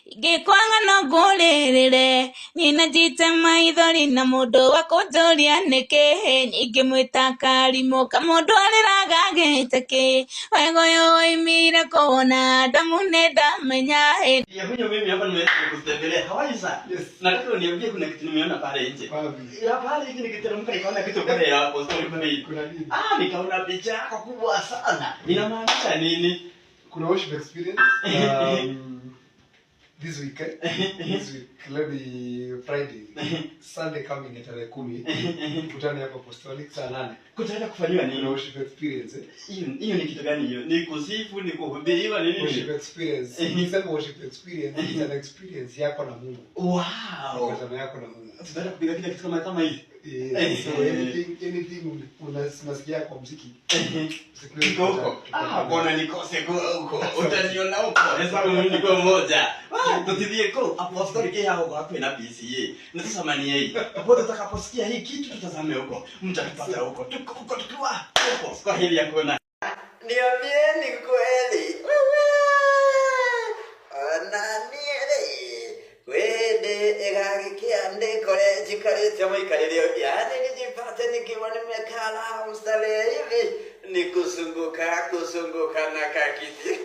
Gikwanga no ngurĩrĩre nina jite maithori na mũndũ wa kũnjũria nĩkĩ ingĩmwĩta karimũ kamũndũ arĩraga gĩtĩkĩ wego yoimire kuona damu nĩndamenya ya kuja mimi hapa nimekutembelea. How are you sir? Yes. Nataka uniambie kuna kitu nimeona pale nje. Ya pale hiki nikiteremka nikaona kitu pale hapo story pale. Nikaona picha yako kubwa sana. Inamaanisha nini? Kuna worship experience this weekend, maybe Friday, Sunday coming at 10, tutani hapa apostolic saa 8. Kutaenda kufanywa nini? Kuna worship experience. Hiyo ni kitu gani hiyo? Ni kusifu, ni kuhubiriwa nini? Worship experience. Nisema worship experience is an experience yako na Mungu. Wow. Mkutano yako na Mungu. Tunataka kupiga kitu kama hivi. So anything unasikia kwa muziki. Huko. Mbona nikose huko? Utaniona huko. Hesabu niko mmoja. Tutidie ko apostolic yao hapo na PCA. Na sasa mani yeye. Hapo tutakaposikia hii kitu tutazame huko. Mtatupata huko. Tuko tukiwa huko. Kwa hili yako na. Niambieni kweli. Kore jikarete mwikarire yani nijipate nikiwa nimekala mstari hivi nikuzunguka na kakiti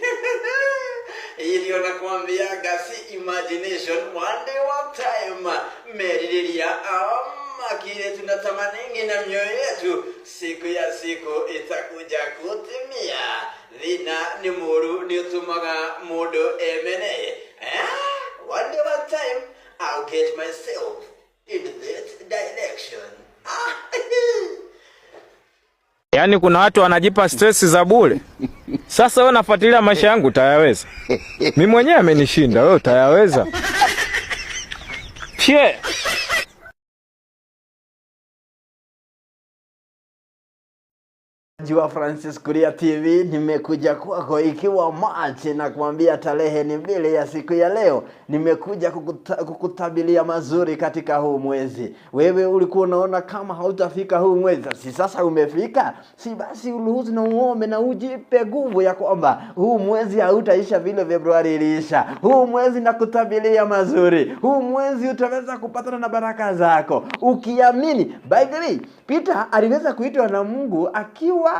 ili nakwambia gasi imagination one day one time meriria kile tunatamaningi na mioyo yetu siku ya siku itakuja kutimia lina ni muru ni utumaga mudo emene one day one time I'll get myself in that direction. Yaani kuna watu wanajipa stress za bure. Sasa wewe unafuatilia maisha yangu utayaweza? Mimi mwenyewe amenishinda, wewe utayaweza? Pie. Jiwa Francis Kuria TV nimekuja kwako ikiwa March na kuambia tarehe ni 2 ya siku ya leo. Nimekuja kukutabilia mazuri katika huu mwezi. Wewe ulikuwa unaona kama hautafika huu mwezi. Si sasa umefika? Si basi uruhusu na uombe na ujipe nguvu ya kwamba huu mwezi hautaisha vile Februari iliisha. Huu mwezi nakutabilia mazuri. Huu mwezi utaweza kupatana na baraka zako. Ukiamini. By the way, Peter aliweza kuitwa na Mungu akiwa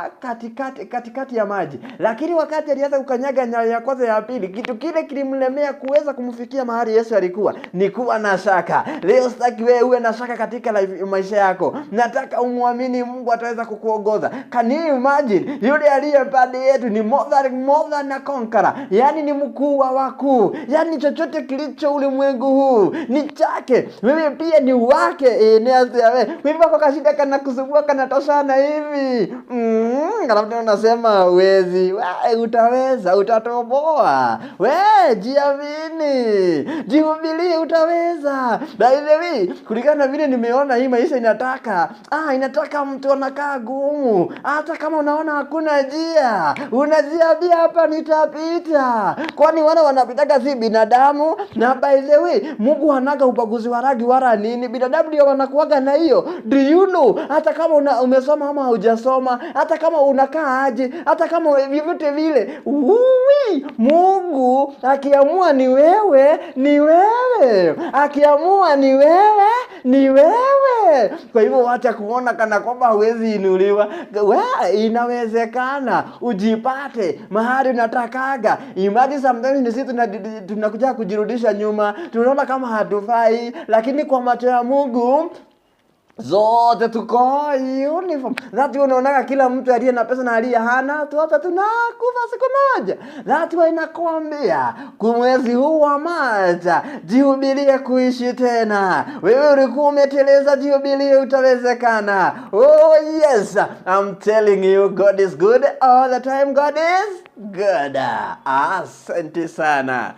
katikati ya maji, lakini wakati alianza kukanyaga nyayo ya kwanza ya pili, kitu kile kilimlemea kuweza kumfikia mahali Yesu alikuwa. Ni kuwa na shaka. Leo sitaki wewe uwe na shaka katika maisha yako. Nataka umwamini Mungu ataweza kukuongoza. Can you imagine? Yule aliye pande yetu ni more than a conqueror. Yani ni mkuu wa wakuu. Yani chochote kilicho ulimwengu huu ni chake. Wewe pia ni wake. Wewe kwa kashinda kana kusumbua kana toshana hivi. Labda unasema uwezi. Utaweza, utatoboa. Jiamini. Jihubirie utaweza. By the way, kulingana vile nimeona hii maisha inataka mtu anakaa gumu. Hata kama unaona hakuna njia, unajiambia hapa nitapita. Kwani wale wanapitaka si binadamu? Na by the way, Mungu hanaga ubaguzi wa rangi wala nini. Binadamu ndio wanakuaga na hiyo. Do you know? Hata kama umesoma ama hujasoma, hata kama unakaa aje, hata kama vyovyote vile, Mungu akiamua ni wewe, ni wewe. Akiamua ni wewe, ni wewe. Kwa hivyo wacha kuona kana kwamba huwezi inuliwa. Inawezekana ujipate mahali unatakaga. Imagine sometimes sisi tunakuja kujirudisha nyuma. Tunaona kama hatufai, lakini kwa macho ya Mungu zote tuko uniform. That unaona kila mtu aliye na pesa na aliye hana tuota tunakufa siku moja. That inakwambia kumwezi huu wa March jihubirie kuishi tena. Wewe ulikuwa umeteleza, jihubirie utawezekana. Oh yes, I'm telling you, God is good all the time. God is good. Asante sana.